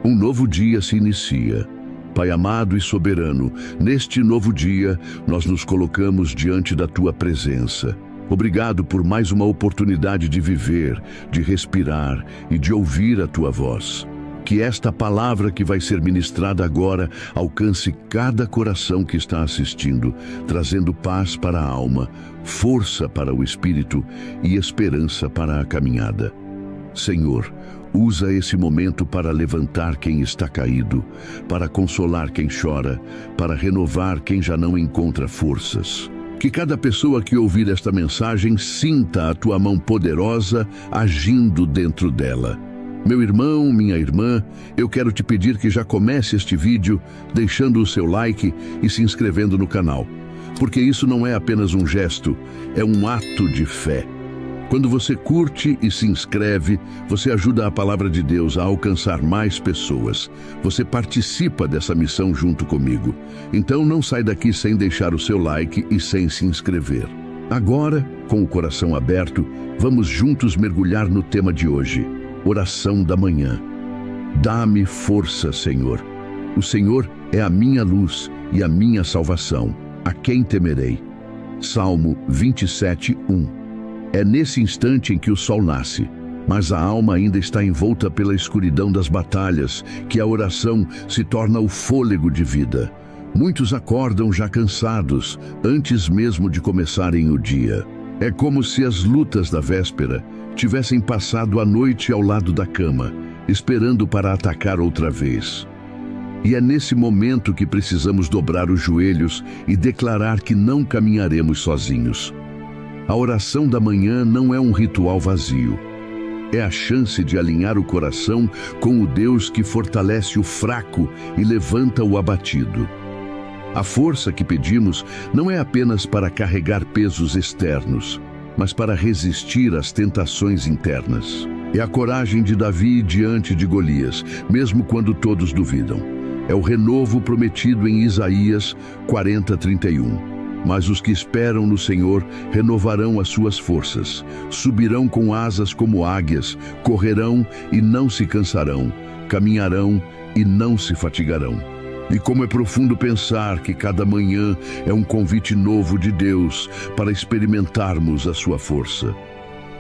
Um novo dia se inicia. Pai amado e soberano, neste novo dia, nós nos colocamos diante da Tua presença. Obrigado por mais uma oportunidade de viver, de respirar e de ouvir a Tua voz. Que esta palavra que vai ser ministrada agora alcance cada coração que está assistindo, trazendo paz para a alma, força para o espírito e esperança para a caminhada. Senhor, usa esse momento para levantar quem está caído, para consolar quem chora, para renovar quem já não encontra forças. Que cada pessoa que ouvir esta mensagem sinta a Tua mão poderosa agindo dentro dela. Meu irmão, minha irmã, eu quero te pedir que já comece este vídeo deixando o seu like e se inscrevendo no canal, porque isso não é apenas um gesto, é um ato de fé. Quando você curte e se inscreve, você ajuda a palavra de Deus a alcançar mais pessoas. Você participa dessa missão junto comigo. Então não sai daqui sem deixar o seu like e sem se inscrever. Agora, com o coração aberto, vamos juntos mergulhar no tema de hoje. Oração da manhã. Dá-me força, Senhor. O Senhor é a minha luz e a minha salvação. A quem temerei? Salmo 27:1. É nesse instante em que o sol nasce, mas a alma ainda está envolta pela escuridão das batalhas, que a oração se torna o fôlego de vida. Muitos acordam já cansados, antes mesmo de começarem o dia. É como se as lutas da véspera tivessem passado a noite ao lado da cama, esperando para atacar outra vez. E é nesse momento que precisamos dobrar os joelhos e declarar que não caminharemos sozinhos. A oração da manhã não é um ritual vazio. É a chance de alinhar o coração com o Deus que fortalece o fraco e levanta o abatido. A força que pedimos não é apenas para carregar pesos externos, mas para resistir às tentações internas. É a coragem de Davi diante de Golias, mesmo quando todos duvidam. É o renovo prometido em Isaías 40:31. Mas os que esperam no Senhor renovarão as suas forças, subirão com asas como águias, correrão e não se cansarão, caminharão e não se fatigarão. E como é profundo pensar que cada manhã é um convite novo de Deus para experimentarmos a sua força.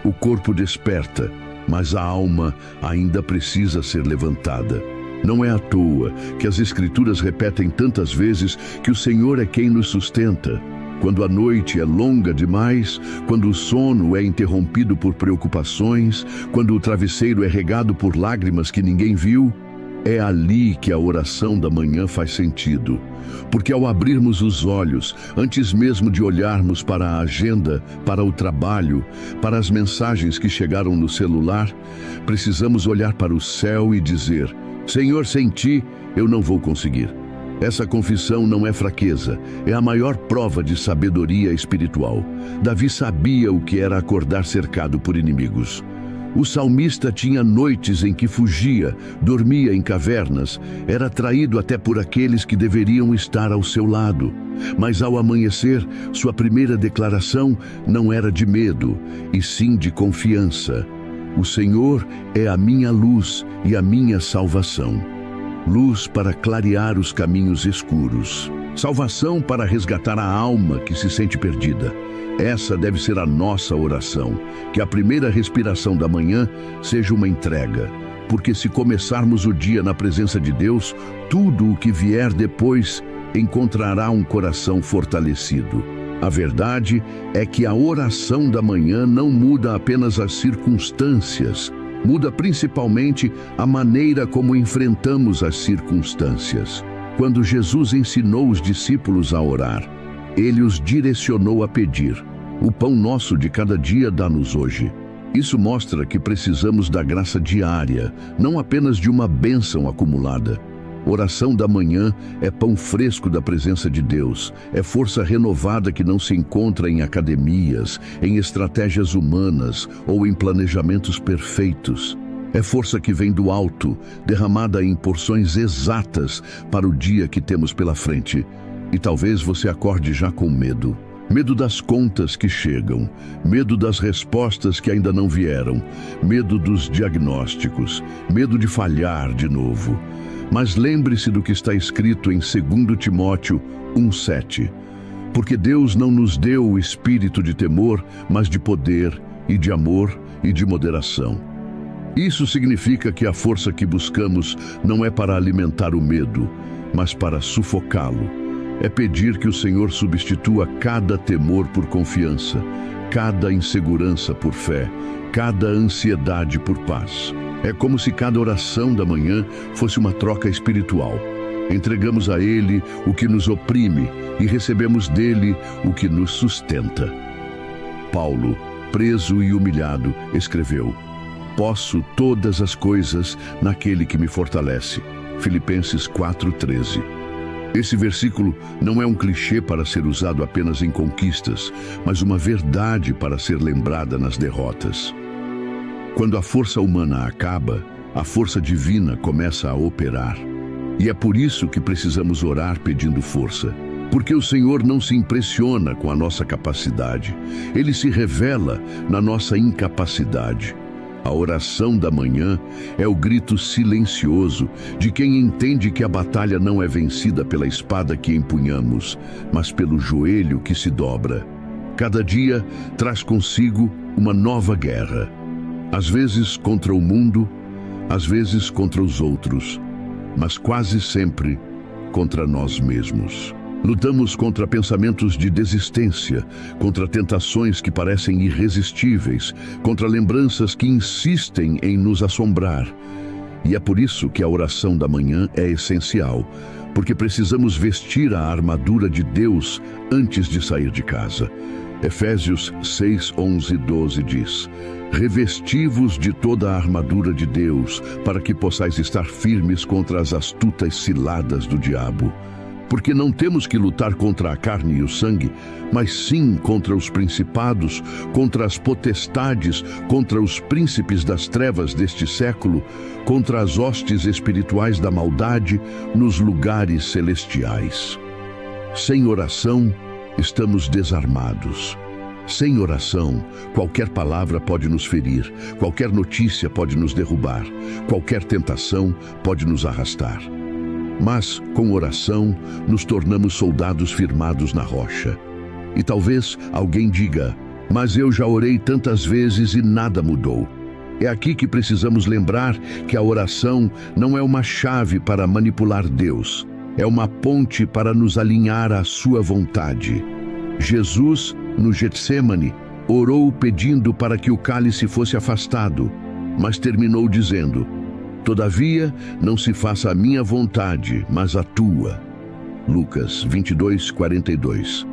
O corpo desperta, mas a alma ainda precisa ser levantada. Não é à toa que as Escrituras repetem tantas vezes que o Senhor é quem nos sustenta. Quando a noite é longa demais, quando o sono é interrompido por preocupações, quando o travesseiro é regado por lágrimas que ninguém viu, é ali que a oração da manhã faz sentido. Porque ao abrirmos os olhos, antes mesmo de olharmos para a agenda, para o trabalho, para as mensagens que chegaram no celular, precisamos olhar para o céu e dizer: Senhor, sem Ti, eu não vou conseguir. Essa confissão não é fraqueza, é a maior prova de sabedoria espiritual. Davi sabia o que era acordar cercado por inimigos. O salmista tinha noites em que fugia, dormia em cavernas, era traído até por aqueles que deveriam estar ao seu lado. Mas ao amanhecer, sua primeira declaração não era de medo, e sim de confiança. O Senhor é a minha luz e a minha salvação. Luz para clarear os caminhos escuros. Salvação para resgatar a alma que se sente perdida. Essa deve ser a nossa oração. Que a primeira respiração da manhã seja uma entrega. Porque se começarmos o dia na presença de Deus, tudo o que vier depois encontrará um coração fortalecido. A verdade é que a oração da manhã não muda apenas as circunstâncias, muda principalmente a maneira como enfrentamos as circunstâncias. Quando Jesus ensinou os discípulos a orar, Ele os direcionou a pedir: o pão nosso de cada dia dá-nos hoje. Isso mostra que precisamos da graça diária, não apenas de uma bênção acumulada. Oração da manhã é pão fresco da presença de Deus, é força renovada que não se encontra em academias, em estratégias humanas ou em planejamentos perfeitos. É força que vem do alto, derramada em porções exatas para o dia que temos pela frente. E talvez você acorde já com medo. Medo das contas que chegam, medo das respostas que ainda não vieram, medo dos diagnósticos, medo de falhar de novo. Mas lembre-se do que está escrito em 2 Timóteo 1,7. Porque Deus não nos deu o espírito de temor, mas de poder e de amor e de moderação. Isso significa que a força que buscamos não é para alimentar o medo, mas para sufocá-lo. É pedir que o Senhor substitua cada temor por confiança, cada insegurança por fé, cada ansiedade por paz. É como se cada oração da manhã fosse uma troca espiritual. Entregamos a Ele o que nos oprime e recebemos dele o que nos sustenta. Paulo, preso e humilhado, escreveu: Posso todas as coisas naquele que me fortalece. Filipenses 4,13. Esse versículo não é um clichê para ser usado apenas em conquistas, mas uma verdade para ser lembrada nas derrotas. Quando a força humana acaba, a força divina começa a operar. E é por isso que precisamos orar pedindo força. Porque o Senhor não se impressiona com a nossa capacidade. Ele se revela na nossa incapacidade. A oração da manhã é o grito silencioso de quem entende que a batalha não é vencida pela espada que empunhamos, mas pelo joelho que se dobra. Cada dia traz consigo uma nova guerra. Às vezes contra o mundo, às vezes contra os outros, mas quase sempre contra nós mesmos. Lutamos contra pensamentos de desistência, contra tentações que parecem irresistíveis, contra lembranças que insistem em nos assombrar. E é por isso que a oração da manhã é essencial, porque precisamos vestir a armadura de Deus antes de sair de casa. Efésios 6, 11 e 12 diz: Revesti-vos de toda a armadura de Deus, para que possais estar firmes contra as astutas ciladas do diabo. Porque não temos que lutar contra a carne e o sangue, mas sim contra os principados, contra as potestades, contra os príncipes das trevas deste século, contra as hostes espirituais da maldade nos lugares celestiais. Sem oração, estamos desarmados. Sem oração, qualquer palavra pode nos ferir, qualquer notícia pode nos derrubar, qualquer tentação pode nos arrastar. Mas, com oração, nos tornamos soldados firmados na rocha. E talvez alguém diga: mas eu já orei tantas vezes e nada mudou. É aqui que precisamos lembrar que a oração não é uma chave para manipular Deus. É uma ponte para nos alinhar à sua vontade. Jesus, no Getsêmani, orou pedindo para que o cálice fosse afastado, mas terminou dizendo: Todavia, não se faça a minha vontade, mas a tua. Lucas 22, 42.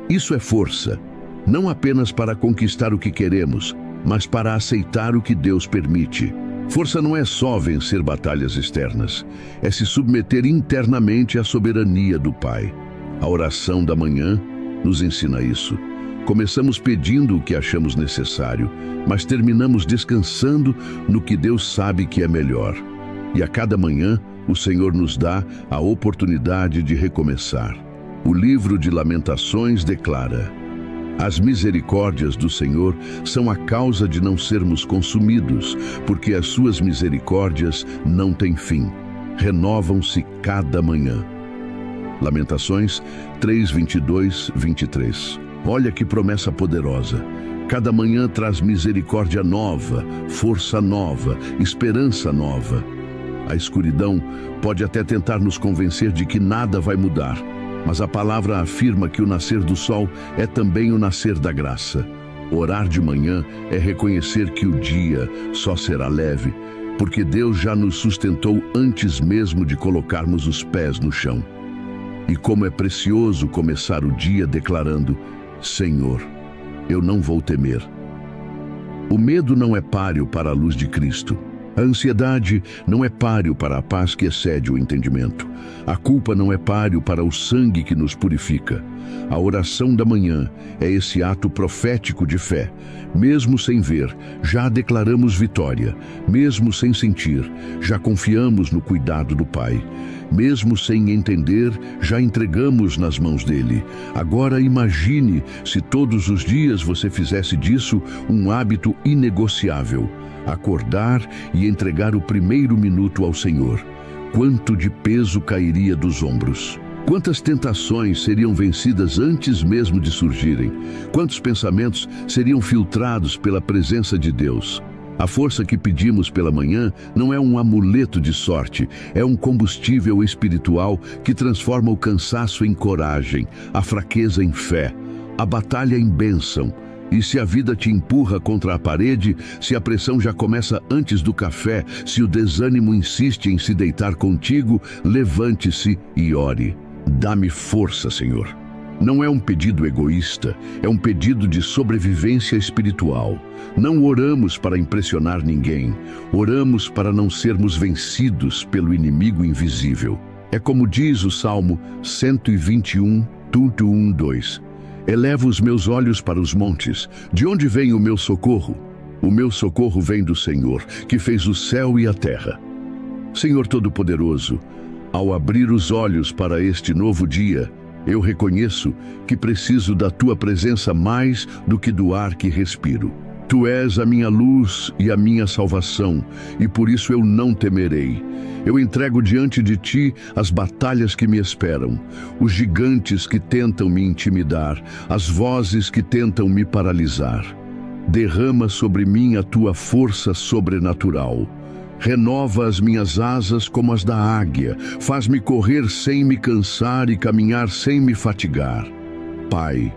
Isso é força, não apenas para conquistar o que queremos, mas para aceitar o que Deus permite. Força não é só vencer batalhas externas, é se submeter internamente à soberania do Pai. A oração da manhã nos ensina isso. Começamos pedindo o que achamos necessário, mas terminamos descansando no que Deus sabe que é melhor. E a cada manhã, o Senhor nos dá a oportunidade de recomeçar. O livro de Lamentações declara: As misericórdias do Senhor são a causa de não sermos consumidos, porque as suas misericórdias não têm fim. Renovam-se cada manhã. Lamentações 3, 22, 23. Olha que promessa poderosa. Cada manhã traz misericórdia nova, força nova, esperança nova. A escuridão pode até tentar nos convencer de que nada vai mudar, mas a palavra afirma que o nascer do sol é também o nascer da graça. Orar de manhã é reconhecer que o dia só será leve, porque Deus já nos sustentou antes mesmo de colocarmos os pés no chão. E como é precioso começar o dia declarando: Senhor, eu não vou temer. O medo não é páreo para a luz de Cristo. A ansiedade não é páreo para a paz que excede o entendimento. A culpa não é páreo para o sangue que nos purifica. A oração da manhã é esse ato profético de fé. Mesmo sem ver, já declaramos vitória. Mesmo sem sentir, já confiamos no cuidado do Pai. Mesmo sem entender, já entregamos nas mãos dele. Agora imagine se todos os dias você fizesse disso um hábito inegociável. Acordar e entregar o primeiro minuto ao Senhor. Quanto de peso cairia dos ombros? Quantas tentações seriam vencidas antes mesmo de surgirem? Quantos pensamentos seriam filtrados pela presença de Deus? A força que pedimos pela manhã não é um amuleto de sorte, é um combustível espiritual que transforma o cansaço em coragem, a fraqueza em fé, a batalha em bênção. E se a vida te empurra contra a parede, se a pressão já começa antes do café, se o desânimo insiste em se deitar contigo, levante-se e ore. Dá-me força, Senhor. Não é um pedido egoísta, é um pedido de sobrevivência espiritual. Não oramos para impressionar ninguém, oramos para não sermos vencidos pelo inimigo invisível. É como diz o Salmo 121, 2. Elevo os meus olhos para os montes. De onde vem o meu socorro? O meu socorro vem do Senhor, que fez o céu e a terra. Senhor Todo-Poderoso, ao abrir os olhos para este novo dia, eu reconheço que preciso da Tua presença mais do que do ar que respiro. Tu és a minha luz e a minha salvação, e por isso eu não temerei. Eu entrego diante de Ti as batalhas que me esperam, os gigantes que tentam me intimidar, as vozes que tentam me paralisar. Derrama sobre mim a Tua força sobrenatural. Renova as minhas asas como as da águia, faz-me correr sem me cansar e caminhar sem me fatigar. Pai,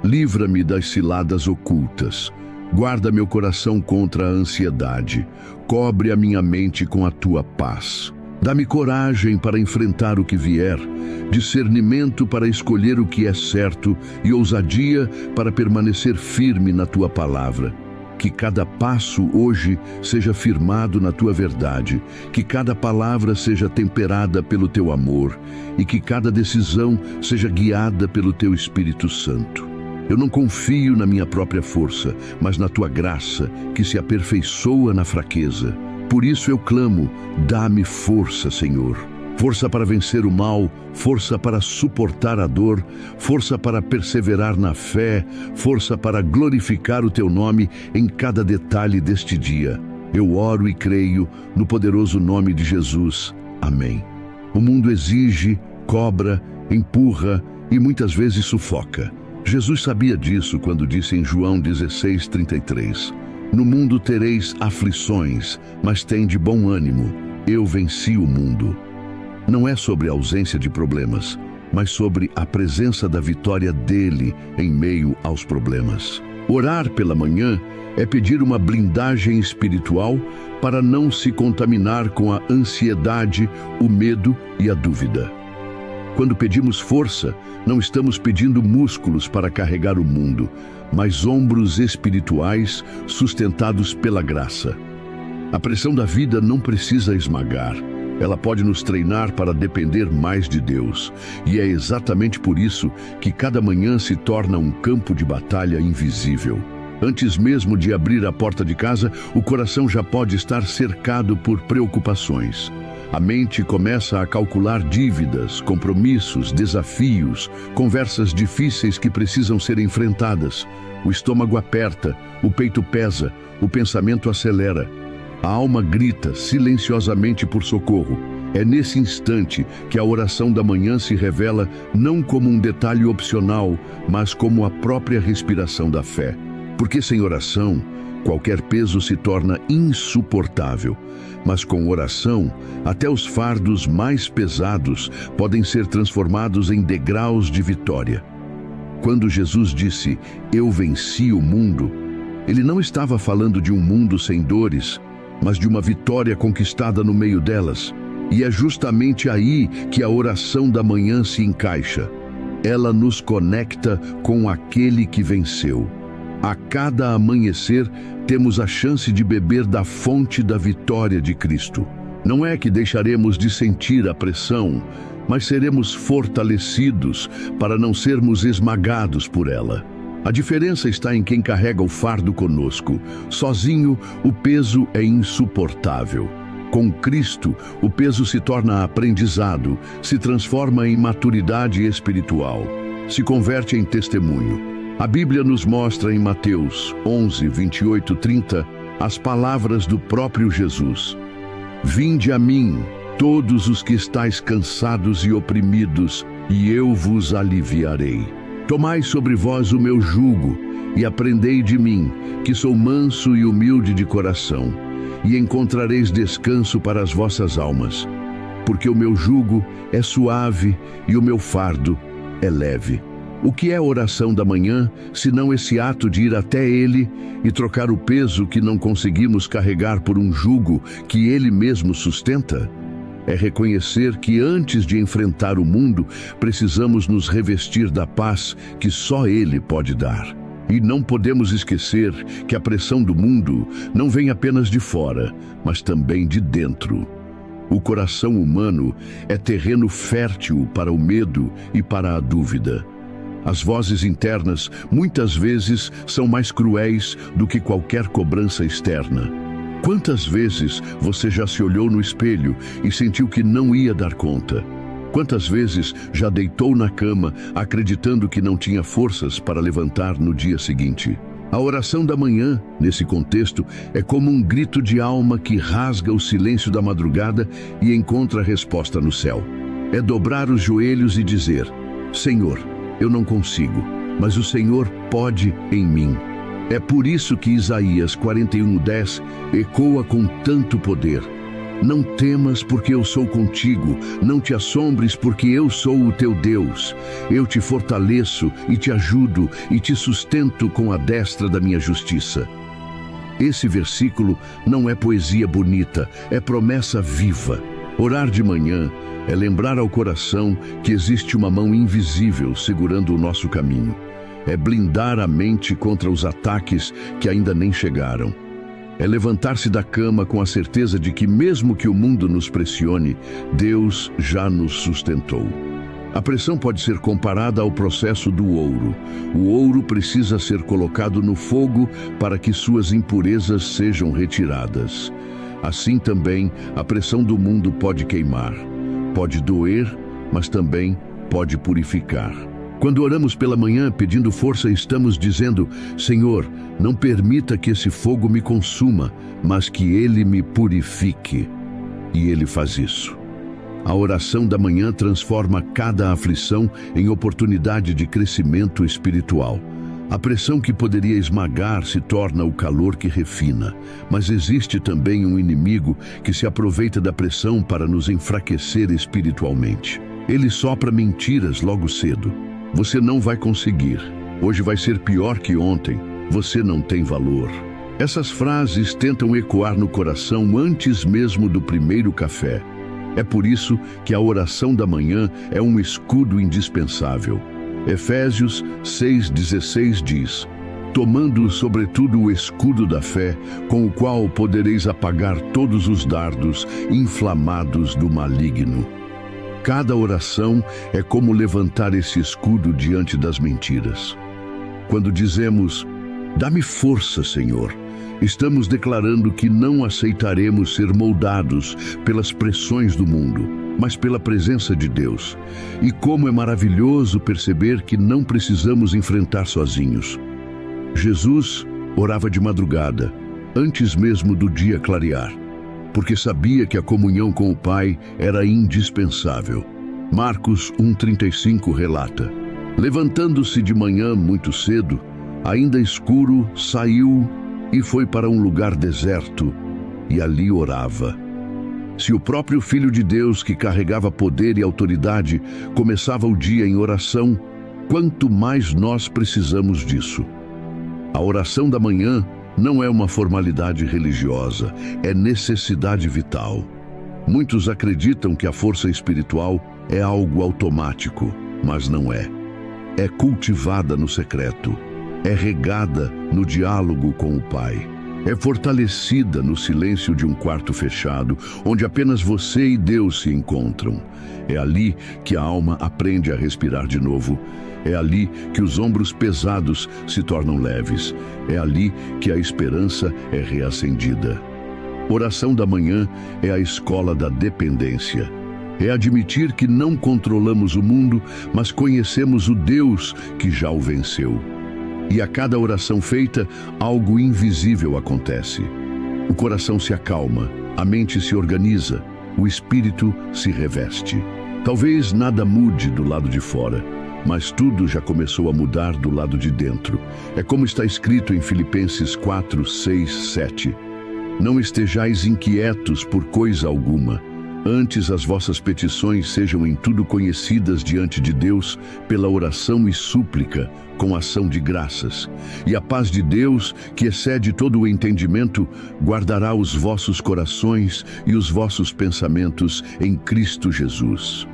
livra-me das ciladas ocultas. Guarda meu coração contra a ansiedade. Cobre a minha mente com a Tua paz. Dá-me coragem para enfrentar o que vier, discernimento para escolher o que é certo e ousadia para permanecer firme na Tua palavra. Que cada passo hoje seja firmado na Tua verdade, que cada palavra seja temperada pelo Teu amor e que cada decisão seja guiada pelo Teu Espírito Santo. Eu não confio na minha própria força, mas na Tua graça, que se aperfeiçoa na fraqueza. Por isso eu clamo, dá-me força, Senhor. Força para vencer o mal, força para suportar a dor, força para perseverar na fé, força para glorificar o Teu nome em cada detalhe deste dia. Eu oro e creio no poderoso nome de Jesus. Amém. O mundo exige, cobra, empurra e muitas vezes sufoca. Jesus sabia disso quando disse em João 16:33, no mundo tereis aflições, mas tende bom ânimo, eu venci o mundo. Não é sobre a ausência de problemas, mas sobre a presença da vitória dele em meio aos problemas. Orar pela manhã é pedir uma blindagem espiritual para não se contaminar com a ansiedade, o medo e a dúvida. Quando pedimos força, não estamos pedindo músculos para carregar o mundo, mas ombros espirituais sustentados pela graça. A pressão da vida não precisa esmagar. Ela pode nos treinar para depender mais de Deus. E é exatamente por isso que cada manhã se torna um campo de batalha invisível. Antes mesmo de abrir a porta de casa, o coração já pode estar cercado por preocupações. A mente começa a calcular dívidas, compromissos, desafios, conversas difíceis que precisam ser enfrentadas. O estômago aperta, o peito pesa, o pensamento acelera. A alma grita silenciosamente por socorro. É nesse instante que a oração da manhã se revela não como um detalhe opcional, mas como a própria respiração da fé. Porque sem oração, qualquer peso se torna insuportável. Mas com oração, até os fardos mais pesados podem ser transformados em degraus de vitória. Quando Jesus disse, eu venci o mundo, ele não estava falando de um mundo sem dores, mas de uma vitória conquistada no meio delas. E é justamente aí que a oração da manhã se encaixa. Ela nos conecta com aquele que venceu. A cada amanhecer, temos a chance de beber da fonte da vitória de Cristo. Não é que deixaremos de sentir a pressão, mas seremos fortalecidos para não sermos esmagados por ela. A diferença está em quem carrega o fardo conosco. Sozinho, o peso é insuportável. Com Cristo, o peso se torna aprendizado, se transforma em maturidade espiritual, se converte em testemunho. A Bíblia nos mostra em Mateus 11, 28, 30, as palavras do próprio Jesus. Vinde a mim, todos os que estáis cansados e oprimidos, e eu vos aliviarei. Tomai sobre vós o meu jugo, e aprendei de mim, que sou manso e humilde de coração, e encontrareis descanso para as vossas almas, porque o meu jugo é suave e o meu fardo é leve. O que é a oração da manhã, senão esse ato de ir até Ele e trocar o peso que não conseguimos carregar por um jugo que Ele mesmo sustenta? É reconhecer que antes de enfrentar o mundo, precisamos nos revestir da paz que só Ele pode dar. E não podemos esquecer que a pressão do mundo não vem apenas de fora, mas também de dentro. O coração humano é terreno fértil para o medo e para a dúvida. As vozes internas, muitas vezes, são mais cruéis do que qualquer cobrança externa. Quantas vezes você já se olhou no espelho e sentiu que não ia dar conta? Quantas vezes já deitou na cama, acreditando que não tinha forças para levantar no dia seguinte? A oração da manhã, nesse contexto, é como um grito de alma que rasga o silêncio da madrugada e encontra a resposta no céu. É dobrar os joelhos e dizer: Senhor, eu não consigo, mas o Senhor pode em mim. É por isso que Isaías 41:10 ecoa com tanto poder. Não temas, porque eu sou contigo. Não te assombres, porque eu sou o teu Deus. Eu te fortaleço e te ajudo e te sustento com a destra da minha justiça. Esse versículo não é poesia bonita, é promessa viva. Orar de manhã é lembrar ao coração que existe uma mão invisível segurando o nosso caminho. É blindar a mente contra os ataques que ainda nem chegaram. É levantar-se da cama com a certeza de que, mesmo que o mundo nos pressione, Deus já nos sustentou. A pressão pode ser comparada ao processo do ouro. O ouro precisa ser colocado no fogo para que suas impurezas sejam retiradas. Assim também, a pressão do mundo pode queimar. Pode doer, mas também pode purificar. Quando oramos pela manhã pedindo força, estamos dizendo: Senhor, não permita que esse fogo me consuma, mas que Ele me purifique. E Ele faz isso. A oração da manhã transforma cada aflição em oportunidade de crescimento espiritual. A pressão que poderia esmagar se torna o calor que refina. Mas existe também um inimigo que se aproveita da pressão para nos enfraquecer espiritualmente. Ele sopra mentiras logo cedo. Você não vai conseguir. Hoje vai ser pior que ontem. Você não tem valor. Essas frases tentam ecoar no coração antes mesmo do primeiro café. É por isso que a oração da manhã é um escudo indispensável. Efésios 6,16 diz: tomando sobretudo o escudo da fé, com o qual podereis apagar todos os dardos inflamados do maligno. Cada oração é como levantar esse escudo diante das mentiras. Quando dizemos: dá-me força, Senhor, estamos declarando que não aceitaremos ser moldados pelas pressões do mundo, mas pela presença de Deus. E como é maravilhoso perceber que não precisamos enfrentar sozinhos. Jesus orava de madrugada, antes mesmo do dia clarear, porque sabia que a comunhão com o Pai era indispensável. Marcos 1,35 relata: levantando-se de manhã muito cedo, ainda escuro, saiu e foi para um lugar deserto, e ali orava. Se o próprio Filho de Deus, que carregava poder e autoridade, começava o dia em oração, quanto mais nós precisamos disso. A oração da manhã não é uma formalidade religiosa, é necessidade vital. Muitos acreditam que a força espiritual é algo automático, mas não é. É cultivada no secreto, é regada no diálogo com o Pai, é fortalecida no silêncio de um quarto fechado, onde apenas você e Deus se encontram. É ali que a alma aprende a respirar de novo. É ali que os ombros pesados se tornam leves. É ali que a esperança é reacendida. Oração da manhã é a escola da dependência. É admitir que não controlamos o mundo, mas conhecemos o Deus que já o venceu. E a cada oração feita, algo invisível acontece. O coração se acalma, a mente se organiza, o espírito se reveste. Talvez nada mude do lado de fora, mas tudo já começou a mudar do lado de dentro. É como está escrito em Filipenses 4, 6, 7. Não estejais inquietos por coisa alguma. Antes as vossas petições sejam em tudo conhecidas diante de Deus pela oração e súplica, com ação de graças. E a paz de Deus, que excede todo o entendimento, guardará os vossos corações e os vossos pensamentos em Cristo Jesus.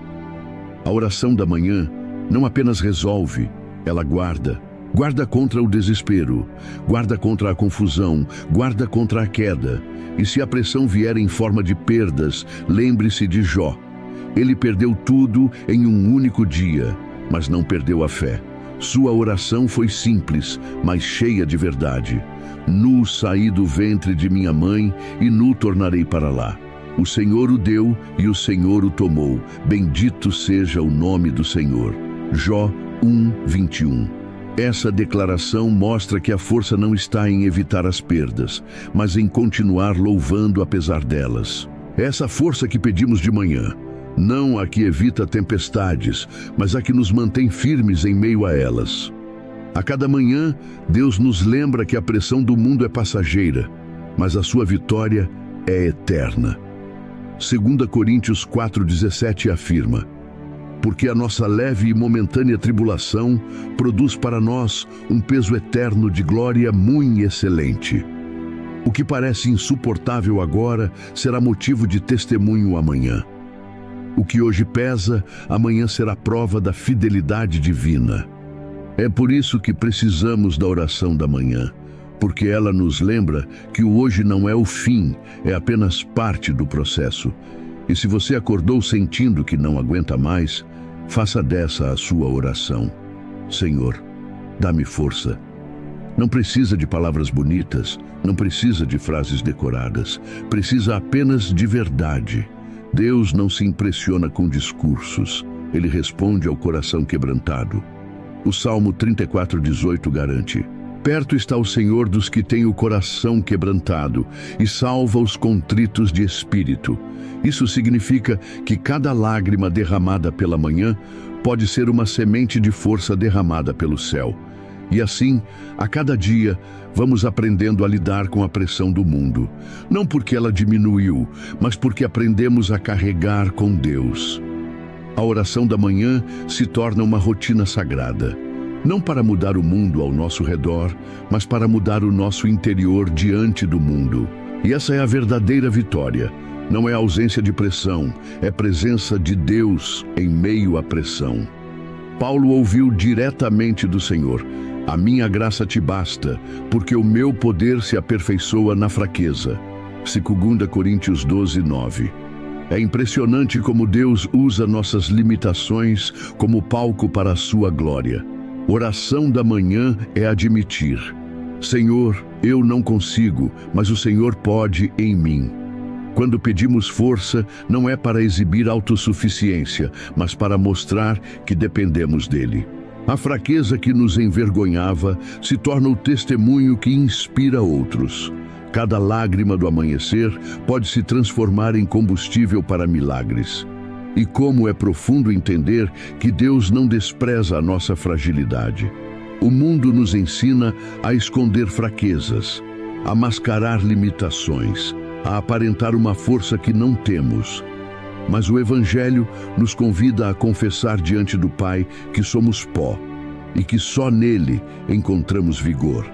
A oração da manhã não apenas resolve, ela guarda. Guarda contra o desespero, guarda contra a confusão, guarda contra a queda. E se a pressão vier em forma de perdas, lembre-se de Jó. Ele perdeu tudo em um único dia, mas não perdeu a fé. Sua oração foi simples, mas cheia de verdade. Nu saí do ventre de minha mãe e nu tornarei para lá. O Senhor o deu e o Senhor o tomou. Bendito seja o nome do Senhor. Jó 1, 21. Essa declaração mostra que a força não está em evitar as perdas, mas em continuar louvando apesar delas. É essa força que pedimos de manhã, não a que evita tempestades, mas a que nos mantém firmes em meio a elas. A cada manhã, Deus nos lembra que a pressão do mundo é passageira, mas a sua vitória é eterna. 2 Coríntios 4,17 afirma: porque a nossa leve e momentânea tribulação produz para nós um peso eterno de glória muito excelente. O que parece insuportável agora será motivo de testemunho amanhã. O que hoje pesa, amanhã será prova da fidelidade divina. É por isso que precisamos da oração da manhã, porque ela nos lembra que o hoje não é o fim, é apenas parte do processo. E se você acordou sentindo que não aguenta mais, faça dessa a sua oração. Senhor, dá-me força. Não precisa de palavras bonitas, não precisa de frases decoradas, precisa apenas de verdade. Deus não se impressiona com discursos, Ele responde ao coração quebrantado. O Salmo 34:18 garante: perto está o Senhor dos que têm o coração quebrantado e salva os contritos de espírito. Isso significa que cada lágrima derramada pela manhã pode ser uma semente de força derramada pelo céu. E assim, a cada dia, vamos aprendendo a lidar com a pressão do mundo. Não porque ela diminuiu, mas porque aprendemos a carregar com Deus. A oração da manhã se torna uma rotina sagrada. Não para mudar o mundo ao nosso redor, mas para mudar o nosso interior diante do mundo. E essa é a verdadeira vitória. Não é ausência de pressão, é presença de Deus em meio à pressão. Paulo ouviu diretamente do Senhor: a minha graça te basta, porque o meu poder se aperfeiçoa na fraqueza. 2 Coríntios 12:9. É impressionante como Deus usa nossas limitações como palco para a sua glória. Oração da manhã é admitir: Senhor, eu não consigo, mas o Senhor pode em mim. Quando pedimos força, não é para exibir autossuficiência, mas para mostrar que dependemos dele. A fraqueza que nos envergonhava se torna o testemunho que inspira outros. Cada lágrima do amanhecer pode se transformar em combustível para milagres. E como é profundo entender que Deus não despreza a nossa fragilidade. O mundo nos ensina a esconder fraquezas, a mascarar limitações, a aparentar uma força que não temos. Mas o Evangelho nos convida a confessar diante do Pai que somos pó e que só nele encontramos vigor.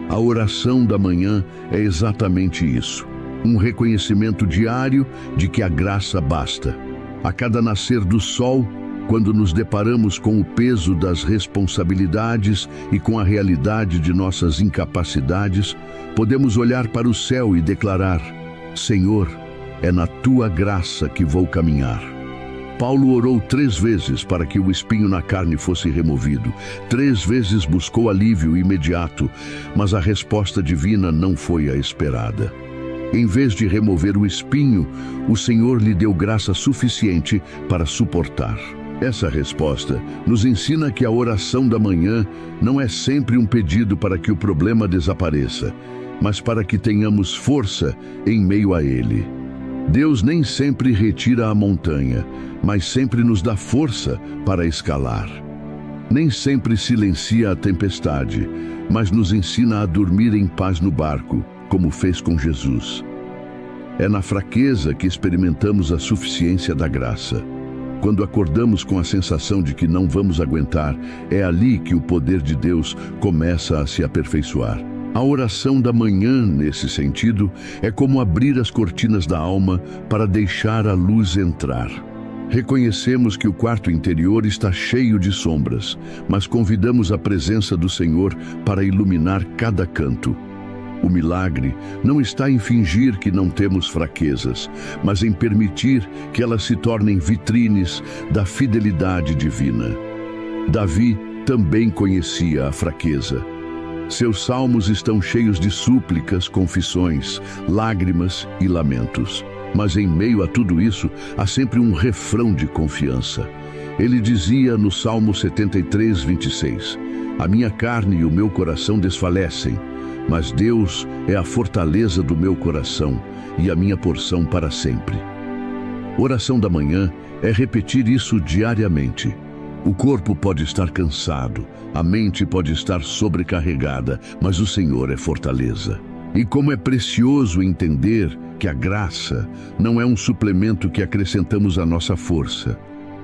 A oração da manhã é exatamente isso, um reconhecimento diário de que a graça basta. A cada nascer do sol, quando nos deparamos com o peso das responsabilidades e com a realidade de nossas incapacidades, podemos olhar para o céu e declarar: Senhor, é na tua graça que vou caminhar. Paulo orou 3 vezes para que o espinho na carne fosse removido. 3 vezes buscou alívio imediato, mas a resposta divina não foi a esperada. Em vez de remover o espinho, o Senhor lhe deu graça suficiente para suportar. Essa resposta nos ensina que a oração da manhã não é sempre um pedido para que o problema desapareça, mas para que tenhamos força em meio a ele. Deus nem sempre retira a montanha, mas sempre nos dá força para escalar. Nem sempre silencia a tempestade, mas nos ensina a dormir em paz no barco, como fez com Jesus. É na fraqueza que experimentamos a suficiência da graça. Quando acordamos com a sensação de que não vamos aguentar, é ali que o poder de Deus começa a se aperfeiçoar. A oração da manhã, nesse sentido, é como abrir as cortinas da alma para deixar a luz entrar. Reconhecemos que o quarto interior está cheio de sombras, mas convidamos a presença do Senhor para iluminar cada canto. O milagre não está em fingir que não temos fraquezas, mas em permitir que elas se tornem vitrines da fidelidade divina. Davi também conhecia a fraqueza. Seus salmos estão cheios de súplicas, confissões, lágrimas e lamentos. Mas em meio a tudo isso, há sempre um refrão de confiança. Ele dizia no Salmo 73, 26, "A minha carne e o meu coração desfalecem, mas Deus é a fortaleza do meu coração e a minha porção para sempre." Oração da manhã é repetir isso diariamente. O corpo pode estar cansado, a mente pode estar sobrecarregada, mas o Senhor é fortaleza. E como é precioso entender que a graça não é um suplemento que acrescentamos à nossa força,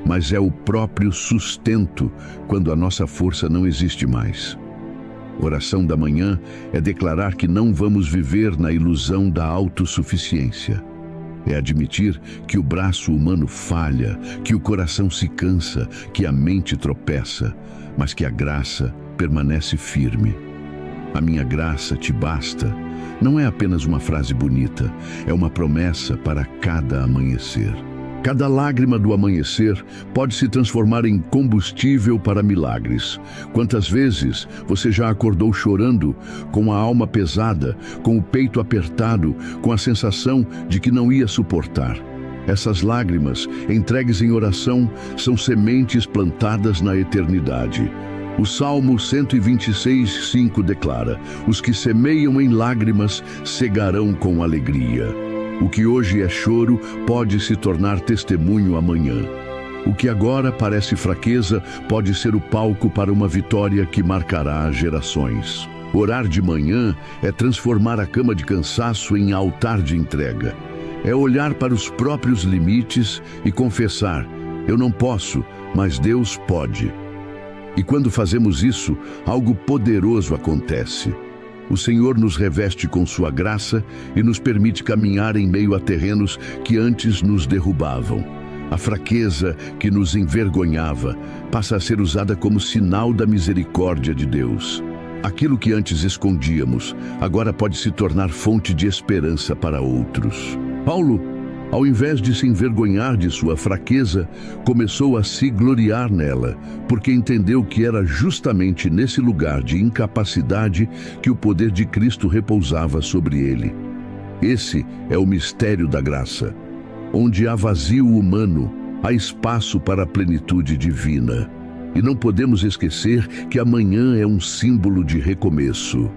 mas é o próprio sustento quando a nossa força não existe mais. Oração da manhã é declarar que não vamos viver na ilusão da autossuficiência. É admitir que o braço humano falha, que o coração se cansa, que a mente tropeça, mas que a graça permanece firme. "A minha graça te basta" não é apenas uma frase bonita, é uma promessa para cada amanhecer. Cada lágrima do amanhecer pode se transformar em combustível para milagres. Quantas vezes você já acordou chorando, com a alma pesada, com o peito apertado, com a sensação de que não ia suportar? Essas lágrimas, entregues em oração, são sementes plantadas na eternidade. O Salmo 126, 5 declara: "Os que semeiam em lágrimas cegarão com alegria." O que hoje é choro pode se tornar testemunho amanhã. O que agora parece fraqueza pode ser o palco para uma vitória que marcará gerações. Orar de manhã é transformar a cama de cansaço em altar de entrega. É olhar para os próprios limites e confessar: "Eu não posso, mas Deus pode." E quando fazemos isso, algo poderoso acontece. O Senhor nos reveste com sua graça e nos permite caminhar em meio a terrenos que antes nos derrubavam. A fraqueza que nos envergonhava passa a ser usada como sinal da misericórdia de Deus. Aquilo que antes escondíamos, agora pode se tornar fonte de esperança para outros. Paulo, ao invés de se envergonhar de sua fraqueza, começou a se gloriar nela, porque entendeu que era justamente nesse lugar de incapacidade que o poder de Cristo repousava sobre ele. Esse é o mistério da graça. Onde há vazio humano, há espaço para a plenitude divina. E não podemos esquecer que amanhã é um símbolo de recomeço.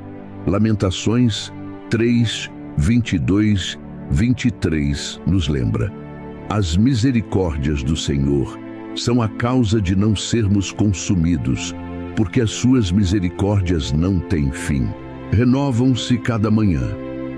Lamentações 3, 22 23 nos lembra: "As misericórdias do Senhor são a causa de não sermos consumidos, porque as suas misericórdias não têm fim. Renovam-se cada manhã."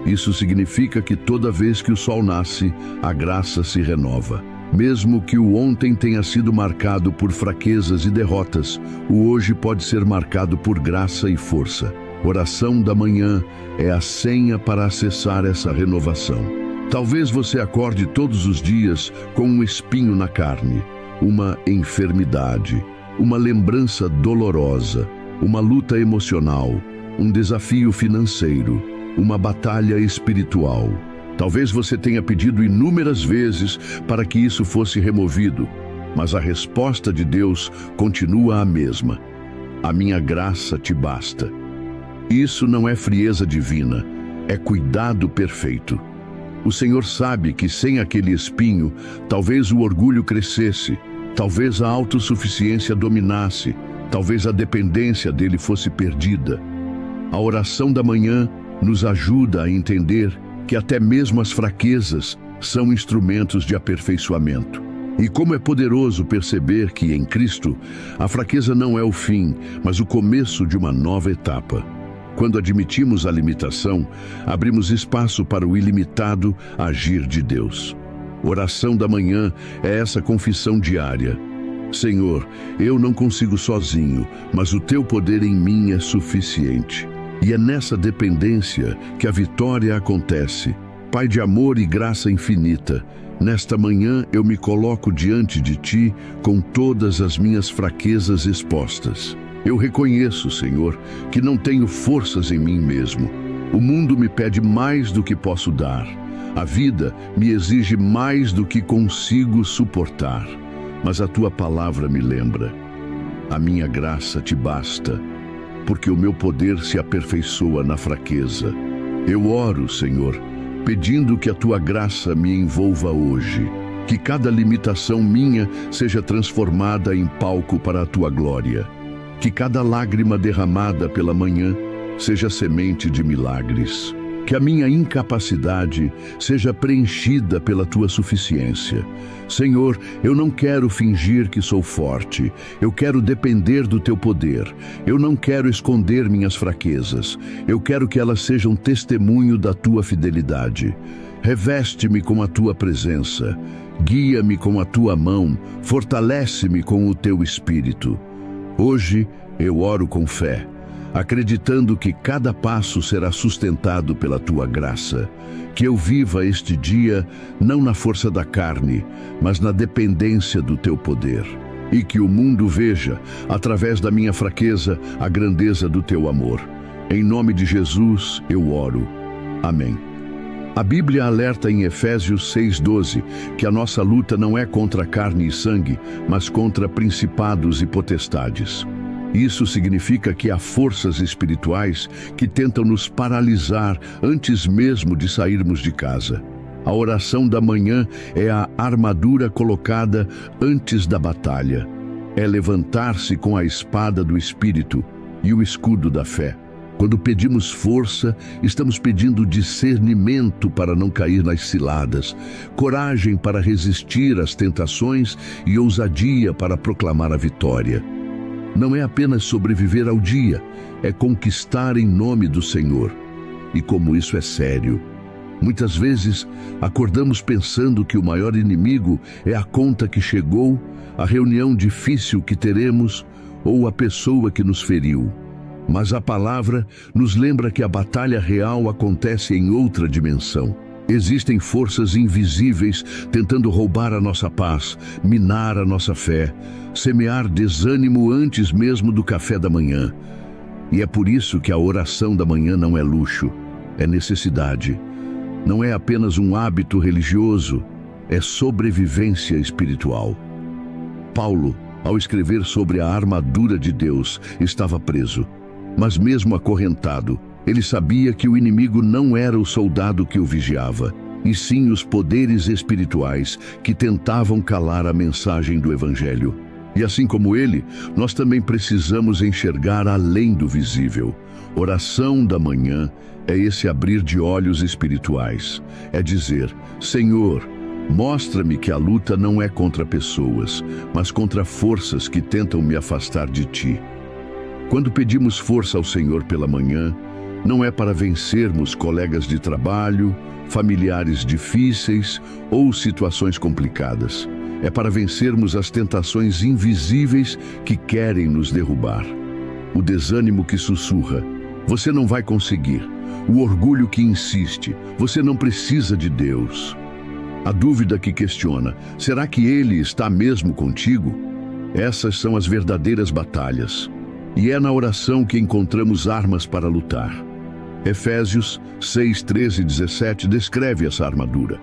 Isso significa que toda vez que o sol nasce, a graça se renova. Mesmo que o ontem tenha sido marcado por fraquezas e derrotas, o hoje pode ser marcado por graça e força. Oração da manhã é a senha para acessar essa renovação. Talvez você acorde todos os dias com um espinho na carne, uma enfermidade, uma lembrança dolorosa, uma luta emocional, um desafio financeiro, uma batalha espiritual. Talvez você tenha pedido inúmeras vezes para que isso fosse removido, mas a resposta de Deus continua a mesma: "A minha graça te basta." Isso não é frieza divina, é cuidado perfeito. O Senhor sabe que sem aquele espinho, talvez o orgulho crescesse, talvez a autossuficiência dominasse, talvez a dependência dele fosse perdida. A oração da manhã nos ajuda a entender que até mesmo as fraquezas são instrumentos de aperfeiçoamento. E como é poderoso perceber que, em Cristo, a fraqueza não é o fim, mas o começo de uma nova etapa. Quando admitimos a limitação, abrimos espaço para o ilimitado agir de Deus. Oração da manhã é essa confissão diária. Senhor, eu não consigo sozinho, mas o teu poder em mim é suficiente. E é nessa dependência que a vitória acontece. Pai de amor e graça infinita, nesta manhã eu me coloco diante de Ti com todas as minhas fraquezas expostas. Eu reconheço, Senhor, que não tenho forças em mim mesmo. O mundo me pede mais do que posso dar. A vida me exige mais do que consigo suportar. Mas a Tua palavra me lembra: a minha graça te basta, porque o meu poder se aperfeiçoa na fraqueza. Eu oro, Senhor, pedindo que a Tua graça me envolva hoje, que cada limitação minha seja transformada em palco para a Tua glória, que cada lágrima derramada pela manhã seja semente de milagres, que a minha incapacidade seja preenchida pela Tua suficiência. Senhor, eu não quero fingir que sou forte, eu quero depender do Teu poder. Eu não quero esconder minhas fraquezas, eu quero que elas sejam testemunho da Tua fidelidade. Reveste-me com a Tua presença, guia-me com a Tua mão, fortalece-me com o Teu Espírito. Hoje eu oro com fé, acreditando que cada passo será sustentado pela Tua graça, que eu viva este dia não na força da carne, mas na dependência do Teu poder, e que o mundo veja, através da minha fraqueza, a grandeza do Teu amor. Em nome de Jesus eu oro. Amém. A Bíblia alerta em Efésios 6:12 que a nossa luta não é contra carne e sangue, mas contra principados e potestades. Isso significa que há forças espirituais que tentam nos paralisar antes mesmo de sairmos de casa. A oração da manhã é a armadura colocada antes da batalha. É levantar-se com a espada do Espírito e o escudo da fé. Quando pedimos força, estamos pedindo discernimento para não cair nas ciladas, coragem para resistir às tentações e ousadia para proclamar a vitória. Não é apenas sobreviver ao dia, é conquistar em nome do Senhor. E como isso é sério. Muitas vezes acordamos pensando que o maior inimigo é a conta que chegou, a reunião difícil que teremos ou a pessoa que nos feriu. Mas a palavra nos lembra que a batalha real acontece em outra dimensão. Existem forças invisíveis tentando roubar a nossa paz, minar a nossa fé, semear desânimo antes mesmo do café da manhã. E é por isso que a oração da manhã não é luxo, é necessidade. Não é apenas um hábito religioso, é sobrevivência espiritual. Paulo, ao escrever sobre a armadura de Deus, estava preso. Mas mesmo acorrentado, ele sabia que o inimigo não era o soldado que o vigiava, e sim os poderes espirituais que tentavam calar a mensagem do Evangelho. E assim como ele, nós também precisamos enxergar além do visível. Oração da manhã é esse abrir de olhos espirituais. É dizer: Senhor, mostra-me que a luta não é contra pessoas, mas contra forças que tentam me afastar de Ti. Quando pedimos força ao Senhor pela manhã, não é para vencermos colegas de trabalho, familiares difíceis ou situações complicadas. É para vencermos as tentações invisíveis que querem nos derrubar. O desânimo que sussurra: você não vai conseguir. O orgulho que insiste: você não precisa de Deus. A dúvida que questiona: será que Ele está mesmo contigo? Essas são as verdadeiras batalhas. E é na oração que encontramos armas para lutar. Efésios 6, 13 e 17 descreve essa armadura.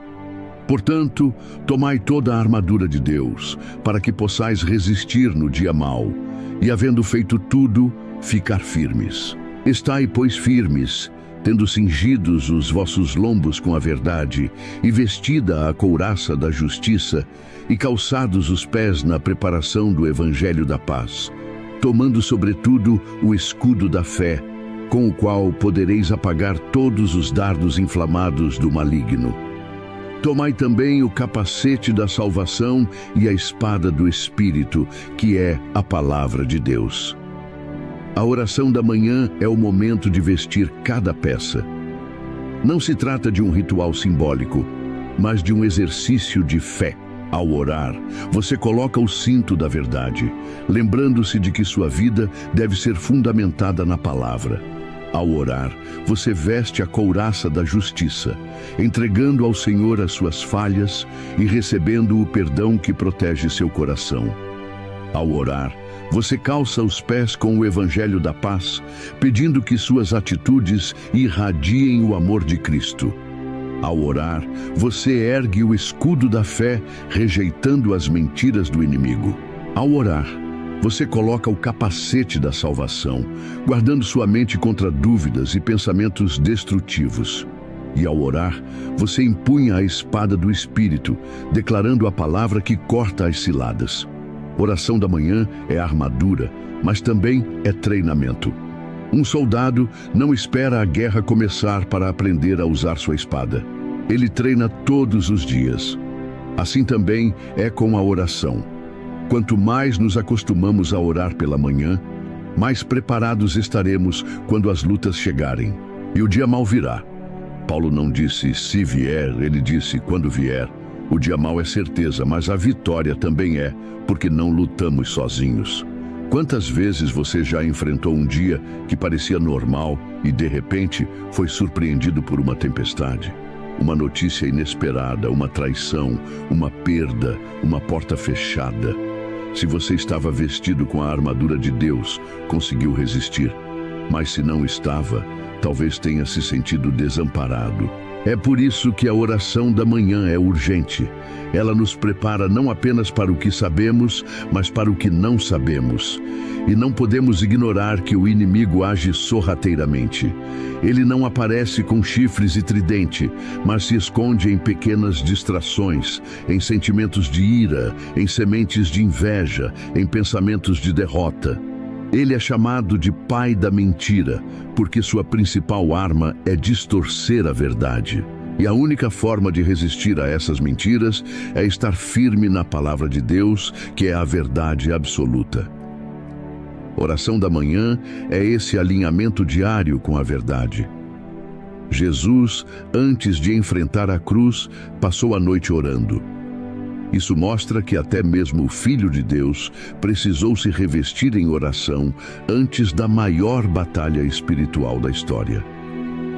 Portanto, tomai toda a armadura de Deus, para que possais resistir no dia mau, e havendo feito tudo, ficar firmes. Estai, pois, firmes, tendo cingidos os vossos lombos com a verdade, e vestida a couraça da justiça, e calçados os pés na preparação do evangelho da paz, tomando sobretudo o escudo da fé, com o qual podereis apagar todos os dardos inflamados do maligno. Tomai também o capacete da salvação e a espada do Espírito, que é a palavra de Deus. A oração da manhã é o momento de vestir cada peça. Não se trata de um ritual simbólico, mas de um exercício de fé. Ao orar, você coloca o cinto da verdade, lembrando-se de que sua vida deve ser fundamentada na palavra. Ao orar, você veste a couraça da justiça, entregando ao Senhor as suas falhas e recebendo o perdão que protege seu coração. Ao orar, você calça os pés com o evangelho da paz, pedindo que suas atitudes irradiem o amor de Cristo. Ao orar, você ergue o escudo da fé, rejeitando as mentiras do inimigo. Ao orar, você coloca o capacete da salvação, guardando sua mente contra dúvidas e pensamentos destrutivos. E ao orar, você empunha a espada do Espírito, declarando a palavra que corta as ciladas. Oração da manhã é armadura, mas também é treinamento. Um soldado não espera a guerra começar para aprender a usar sua espada. Ele treina todos os dias. Assim também é com a oração. Quanto mais nos acostumamos a orar pela manhã, mais preparados estaremos quando as lutas chegarem. E o dia mau virá. Paulo não disse se vier, ele disse quando vier. O dia mau é certeza, mas a vitória também é, porque não lutamos sozinhos. Quantas vezes você já enfrentou um dia que parecia normal e, de repente, foi surpreendido por uma tempestade? Uma notícia inesperada, uma traição, uma perda, uma porta fechada. Se você estava vestido com a armadura de Deus, conseguiu resistir. Mas se não estava, talvez tenha se sentido desamparado. É por isso que a oração da manhã é urgente. Ela nos prepara não apenas para o que sabemos, mas para o que não sabemos. E não podemos ignorar que o inimigo age sorrateiramente. Ele não aparece com chifres e tridente, mas se esconde em pequenas distrações, em sentimentos de ira, em sementes de inveja, em pensamentos de derrota. Ele é chamado de pai da mentira, porque sua principal arma é distorcer a verdade. E a única forma de resistir a essas mentiras é estar firme na palavra de Deus, que é a verdade absoluta. Oração da manhã é esse alinhamento diário com a verdade. Jesus, antes de enfrentar a cruz, passou a noite orando. Isso mostra que até mesmo o Filho de Deus precisou se revestir em oração antes da maior batalha espiritual da história.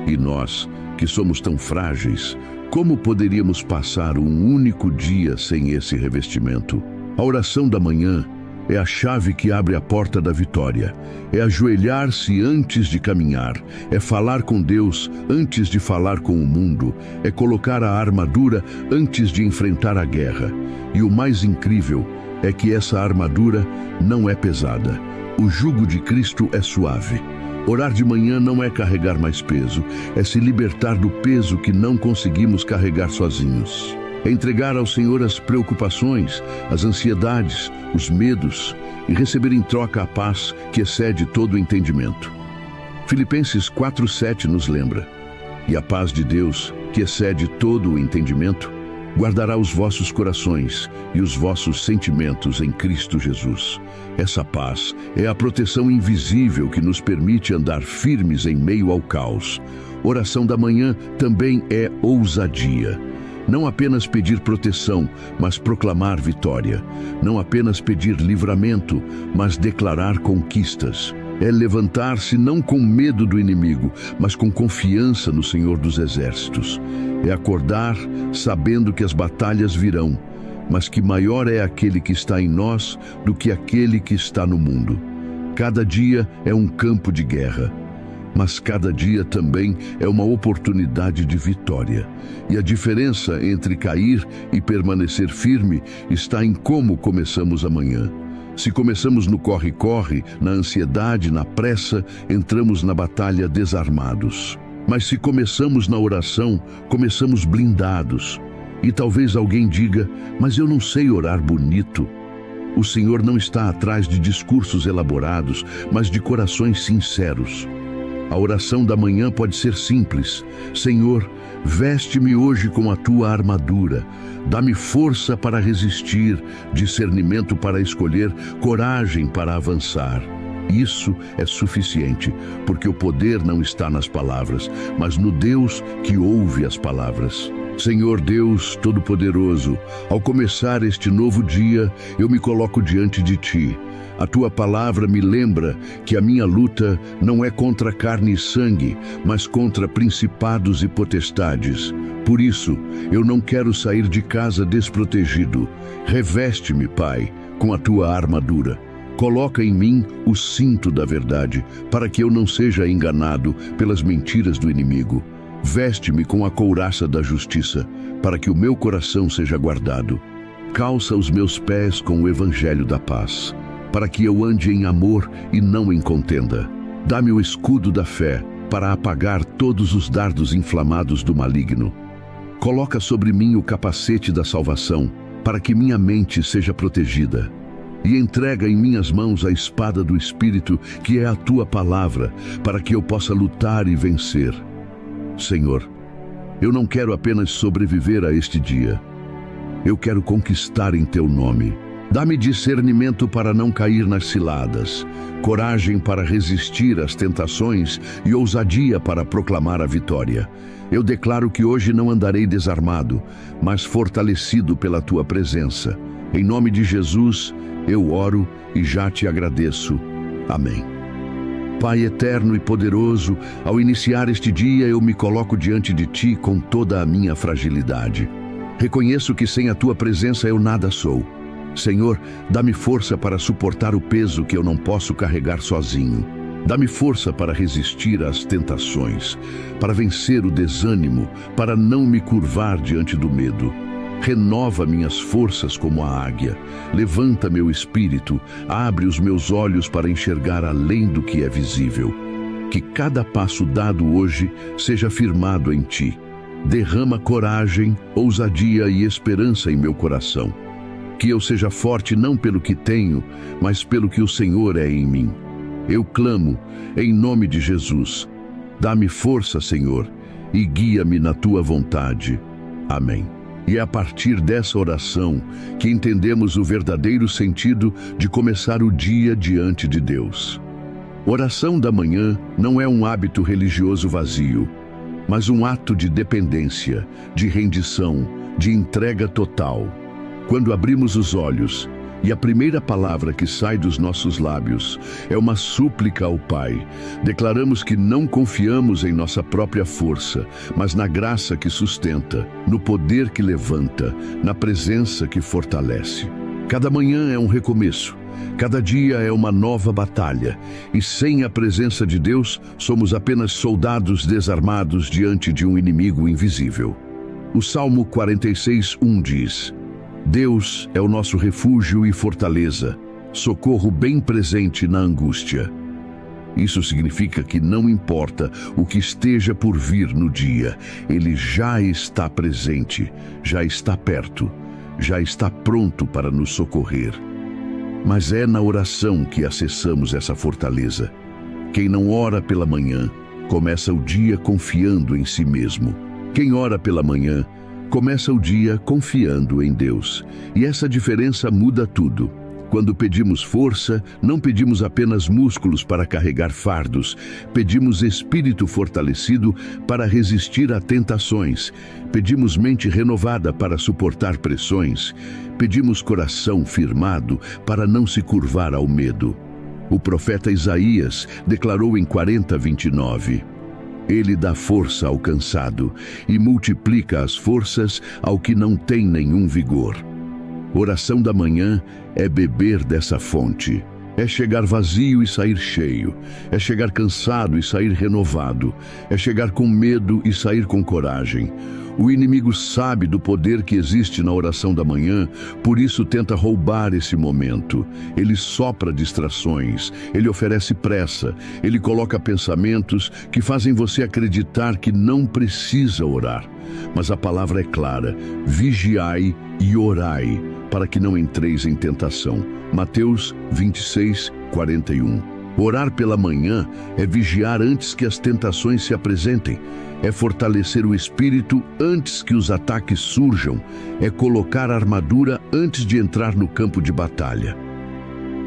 E nós, que somos tão frágeis, como poderíamos passar um único dia sem esse revestimento? A oração da manhã é a chave que abre a porta da vitória. É ajoelhar-se antes de caminhar. É falar com Deus antes de falar com o mundo. É colocar a armadura antes de enfrentar a guerra. E o mais incrível é que essa armadura não é pesada. O jugo de Cristo é suave. Orar de manhã não é carregar mais peso. É se libertar do peso que não conseguimos carregar sozinhos. É entregar ao Senhor as preocupações, as ansiedades, os medos e receber em troca a paz que excede todo o entendimento. Filipenses 4:7 nos lembra: e a paz de Deus, que excede todo o entendimento, guardará os vossos corações e os vossos sentimentos em Cristo Jesus. Essa paz é a proteção invisível que nos permite andar firmes em meio ao caos. Oração da manhã também é ousadia. Não apenas pedir proteção, mas proclamar vitória. Não apenas pedir livramento, mas declarar conquistas. É levantar-se não com medo do inimigo, mas com confiança no Senhor dos Exércitos. É acordar sabendo que as batalhas virão, mas que maior é aquele que está em nós do que aquele que está no mundo. Cada dia é um campo de guerra, mas cada dia também é uma oportunidade de vitória. E a diferença entre cair e permanecer firme está em como começamos amanhã. Se começamos no corre-corre, na ansiedade, na pressa, entramos na batalha desarmados. Mas se começamos na oração, começamos blindados. E talvez alguém diga, mas eu não sei orar bonito. O Senhor não está atrás de discursos elaborados, mas de corações sinceros. A oração da manhã pode ser simples. Senhor, veste-me hoje com a tua armadura. Dá-me força para resistir, discernimento para escolher, coragem para avançar. Isso é suficiente, porque o poder não está nas palavras, mas no Deus que ouve as palavras. Senhor Deus Todo-Poderoso, ao começar este novo dia, eu me coloco diante de Ti. A Tua palavra me lembra que a minha luta não é contra carne e sangue, mas contra principados e potestades. Por isso, eu não quero sair de casa desprotegido. Reveste-me, Pai, com a Tua armadura. Coloca em mim o cinto da verdade, para que eu não seja enganado pelas mentiras do inimigo. Veste-me com a couraça da justiça, para que o meu coração seja guardado. Calça os meus pés com o evangelho da paz, para que eu ande em amor e não em contenda. Dá-me o escudo da fé, para apagar todos os dardos inflamados do maligno. Coloca sobre mim o capacete da salvação, para que minha mente seja protegida. E entrega em minhas mãos a espada do Espírito, que é a Tua palavra, para que eu possa lutar e vencer. Senhor, eu não quero apenas sobreviver a este dia. Eu quero conquistar em Teu nome. Dá-me discernimento para não cair nas ciladas, coragem para resistir às tentações e ousadia para proclamar a vitória. Eu declaro que hoje não andarei desarmado, mas fortalecido pela Tua presença. Em nome de Jesus, eu oro e já Te agradeço. Amém. Pai eterno e poderoso, ao iniciar este dia eu me coloco diante de Ti com toda a minha fragilidade. Reconheço que sem a Tua presença eu nada sou. Senhor, dá-me força para suportar o peso que eu não posso carregar sozinho. Dá-me força para resistir às tentações, para vencer o desânimo, para não me curvar diante do medo. Renova minhas forças como a águia. Levanta meu espírito, abre os meus olhos para enxergar além do que é visível. Que cada passo dado hoje seja firmado em Ti. Derrama coragem, ousadia e esperança em meu coração. Que eu seja forte não pelo que tenho, mas pelo que o Senhor é em mim. Eu clamo, em nome de Jesus. Dá-me força, Senhor, e guia-me na Tua vontade. Amém. E é a partir dessa oração que entendemos o verdadeiro sentido de começar o dia diante de Deus. Oração da manhã não é um hábito religioso vazio, mas um ato de dependência, de rendição, de entrega total. Quando abrimos os olhos e a primeira palavra que sai dos nossos lábios é uma súplica ao Pai, declaramos que não confiamos em nossa própria força, mas na graça que sustenta, no poder que levanta, na presença que fortalece. Cada manhã é um recomeço, cada dia é uma nova batalha, e sem a presença de Deus, somos apenas soldados desarmados diante de um inimigo invisível. O Salmo 46:1 diz: Deus é o nosso refúgio e fortaleza, socorro bem presente na angústia. Isso significa que não importa o que esteja por vir no dia, Ele já está presente, já está perto, já está pronto para nos socorrer. Mas é na oração que acessamos essa fortaleza. Quem não ora pela manhã, começa o dia confiando em si mesmo. Quem ora pela manhã, começa o dia confiando em Deus. E essa diferença muda tudo. Quando pedimos força, não pedimos apenas músculos para carregar fardos. Pedimos espírito fortalecido para resistir a tentações. Pedimos mente renovada para suportar pressões. Pedimos coração firmado para não se curvar ao medo. O profeta Isaías declarou em 40:29: Ele dá força ao cansado e multiplica as forças ao que não tem nenhum vigor. Oração da manhã é beber dessa fonte. É chegar vazio e sair cheio. É chegar cansado e sair renovado. É chegar com medo e sair com coragem. O inimigo sabe do poder que existe na oração da manhã, por isso tenta roubar esse momento. Ele sopra distrações, ele oferece pressa, ele coloca pensamentos que fazem você acreditar que não precisa orar. Mas a palavra é clara: vigiai e orai, para que não entreis em tentação. Mateus 26, 41. Orar pela manhã é vigiar antes que as tentações se apresentem. É fortalecer o espírito antes que os ataques surjam. É colocar a armadura antes de entrar no campo de batalha.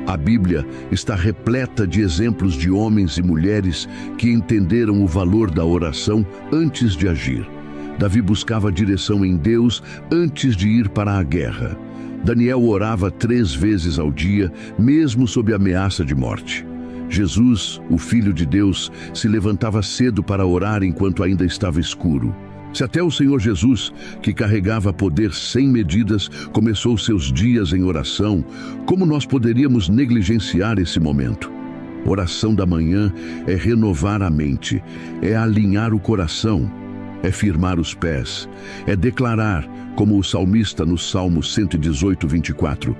A Bíblia está repleta de exemplos de homens e mulheres que entenderam o valor da oração antes de agir. Davi buscava direção em Deus antes de ir para a guerra. Daniel orava 3 vezes ao dia, mesmo sob ameaça de morte. Jesus, o Filho de Deus, se levantava cedo para orar enquanto ainda estava escuro. Se até o Senhor Jesus, que carregava poder sem medidas, começou seus dias em oração, como nós poderíamos negligenciar esse momento? Oração da manhã é renovar a mente, é alinhar o coração, é firmar os pés, é declarar, como o salmista no Salmo 118, 24,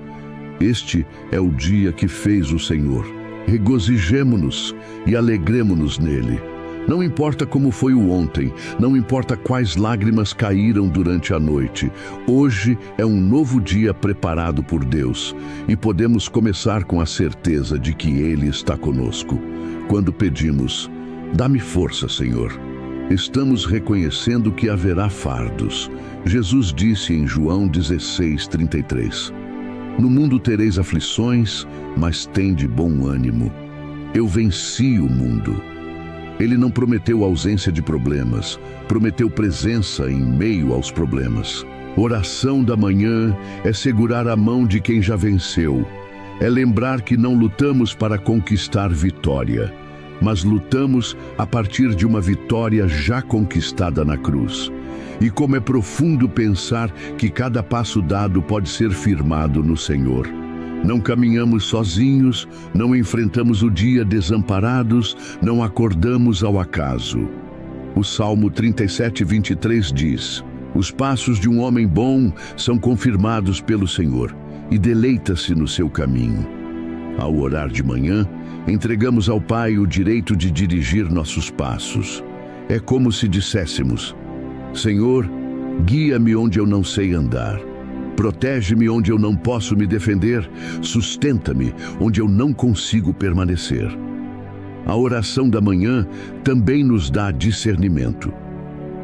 este é o dia que fez o Senhor. Regozijemo-nos e alegremo-nos nele. Não importa como foi o ontem, não importa quais lágrimas caíram durante a noite, hoje é um novo dia preparado por Deus e podemos começar com a certeza de que Ele está conosco. Quando pedimos, dá-me força, Senhor, estamos reconhecendo que haverá fardos. Jesus disse em João 16, 33, no mundo tereis aflições, mas tende bom ânimo. Eu venci o mundo. Ele não prometeu ausência de problemas, prometeu presença em meio aos problemas. Oração da manhã é segurar a mão de quem já venceu. É lembrar que não lutamos para conquistar vitória, mas lutamos a partir de uma vitória já conquistada na cruz. E como é profundo pensar que cada passo dado pode ser firmado no Senhor. Não caminhamos sozinhos, não enfrentamos o dia desamparados, não acordamos ao acaso. O Salmo 37, 23 diz: os passos de um homem bom são confirmados pelo Senhor, e deleita-se no seu caminho. Ao orar de manhã, entregamos ao Pai o direito de dirigir nossos passos. É como se disséssemos: Senhor, guia-me onde eu não sei andar. Protege-me onde eu não posso me defender. Sustenta-me onde eu não consigo permanecer. A oração da manhã também nos dá discernimento.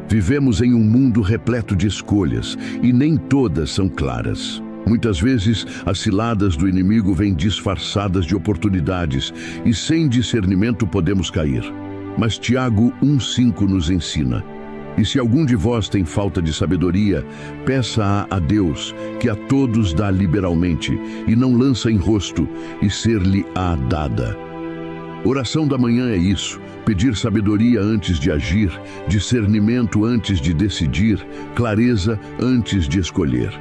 Vivemos em um mundo repleto de escolhas e nem todas são claras. Muitas vezes, as ciladas do inimigo vêm disfarçadas de oportunidades e sem discernimento podemos cair. Mas Tiago 1,5 nos ensina: e se algum de vós tem falta de sabedoria, peça-a a Deus, que a todos dá liberalmente, e não lança em rosto, e ser-lhe-á dada. Oração da manhã é isso: pedir sabedoria antes de agir, discernimento antes de decidir, clareza antes de escolher.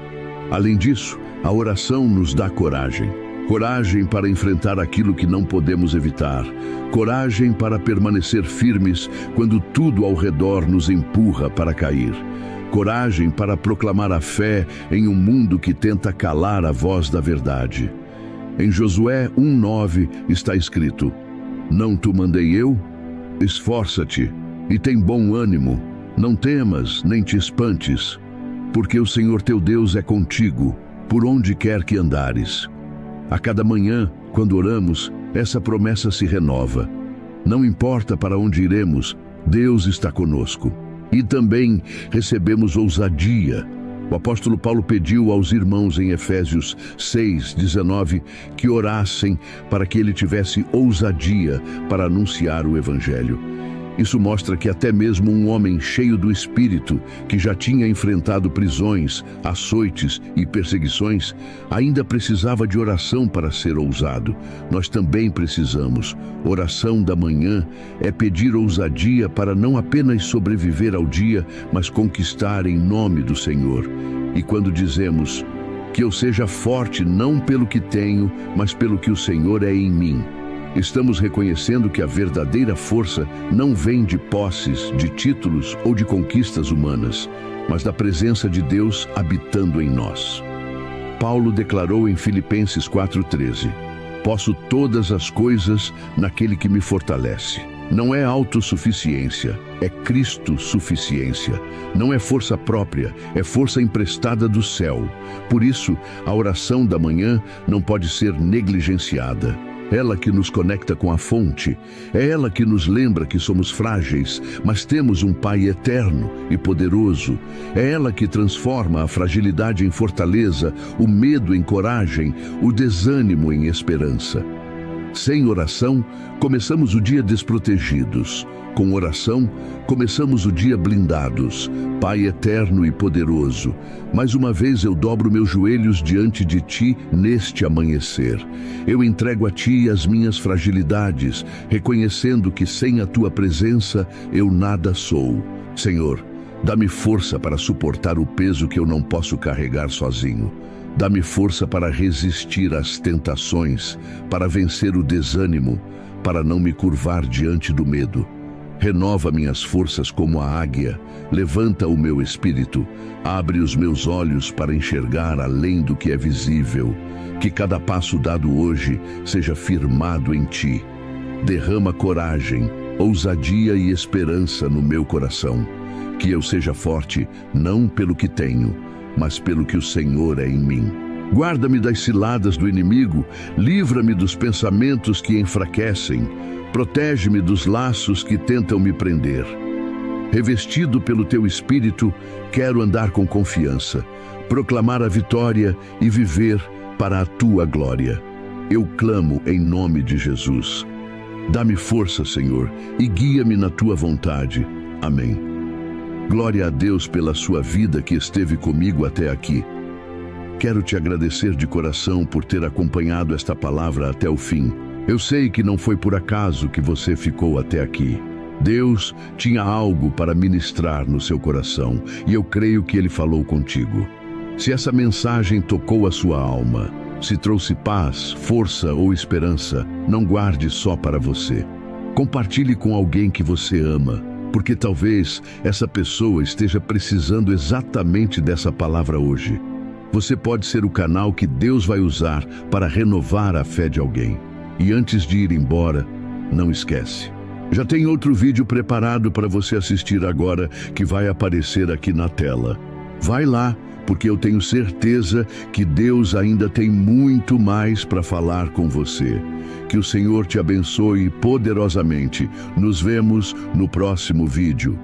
Além disso, a oração nos dá coragem. Coragem para enfrentar aquilo que não podemos evitar. Coragem para permanecer firmes quando tudo ao redor nos empurra para cair. Coragem para proclamar a fé em um mundo que tenta calar a voz da verdade. Em Josué 1,9 está escrito: não te mandei eu? Esforça-te e tem bom ânimo. Não temas nem te espantes, porque o Senhor teu Deus é contigo, por onde quer que andares. A cada manhã, quando oramos, essa promessa se renova. Não importa para onde iremos, Deus está conosco. E também recebemos ousadia. O apóstolo Paulo pediu aos irmãos em Efésios 6:19 que orassem para que ele tivesse ousadia para anunciar o Evangelho. Isso mostra que até mesmo um homem cheio do Espírito, que já tinha enfrentado prisões, açoites e perseguições, ainda precisava de oração para ser ousado. Nós também precisamos. Oração da manhã é pedir ousadia para não apenas sobreviver ao dia, mas conquistar em nome do Senhor. E quando dizemos: Que eu seja forte não pelo que tenho, mas pelo que o Senhor é em mim. Estamos reconhecendo que a verdadeira força não vem de posses, de títulos ou de conquistas humanas, mas da presença de Deus habitando em nós. Paulo declarou em Filipenses 4:13: posso todas as coisas naquele que me fortalece. Não é autossuficiência, é Cristo suficiência. Não é força própria, é força emprestada do céu. Por isso, a oração da manhã não pode ser negligenciada. Ela que nos conecta com a fonte, é ela que nos lembra que somos frágeis, mas temos um Pai eterno e poderoso. É ela que transforma a fragilidade em fortaleza, o medo em coragem, o desânimo em esperança. Sem oração, começamos o dia desprotegidos. Com oração, começamos o dia blindados. Pai eterno e poderoso, mais uma vez eu dobro meus joelhos diante de Ti neste amanhecer. Eu entrego a Ti as minhas fragilidades, reconhecendo que sem a Tua presença eu nada sou. Senhor, dá-me força para suportar o peso que eu não posso carregar sozinho. Dá-me força para resistir às tentações, para vencer o desânimo, para não me curvar diante do medo. Renova minhas forças como a águia, levanta o meu espírito, abre os meus olhos para enxergar além do que é visível. Que cada passo dado hoje seja firmado em Ti. Derrama coragem, ousadia e esperança no meu coração. Que eu seja forte, não pelo que tenho, mas pelo que o Senhor é em mim. Guarda-me das ciladas do inimigo, livra-me dos pensamentos que enfraquecem, protege-me dos laços que tentam me prender. Revestido pelo Teu Espírito, quero andar com confiança, proclamar a vitória e viver para a Tua glória. Eu clamo em nome de Jesus. Dá-me força, Senhor, e guia-me na Tua vontade. Amém. Glória a Deus pela sua vida que esteve comigo até aqui. Quero te agradecer de coração por ter acompanhado esta palavra até o fim. Eu sei que não foi por acaso que você ficou até aqui. Deus tinha algo para ministrar no seu coração e eu creio que Ele falou contigo. Se essa mensagem tocou a sua alma, se trouxe paz, força ou esperança, não guarde só para você. Compartilhe com alguém que você ama, porque talvez essa pessoa esteja precisando exatamente dessa palavra hoje. Você pode ser o canal que Deus vai usar para renovar a fé de alguém. E antes de ir embora, não esquece. Já tem outro vídeo preparado para você assistir agora que vai aparecer aqui na tela. Vai lá, porque eu tenho certeza que Deus ainda tem muito mais para falar com você. Que o Senhor te abençoe poderosamente. Nos vemos no próximo vídeo.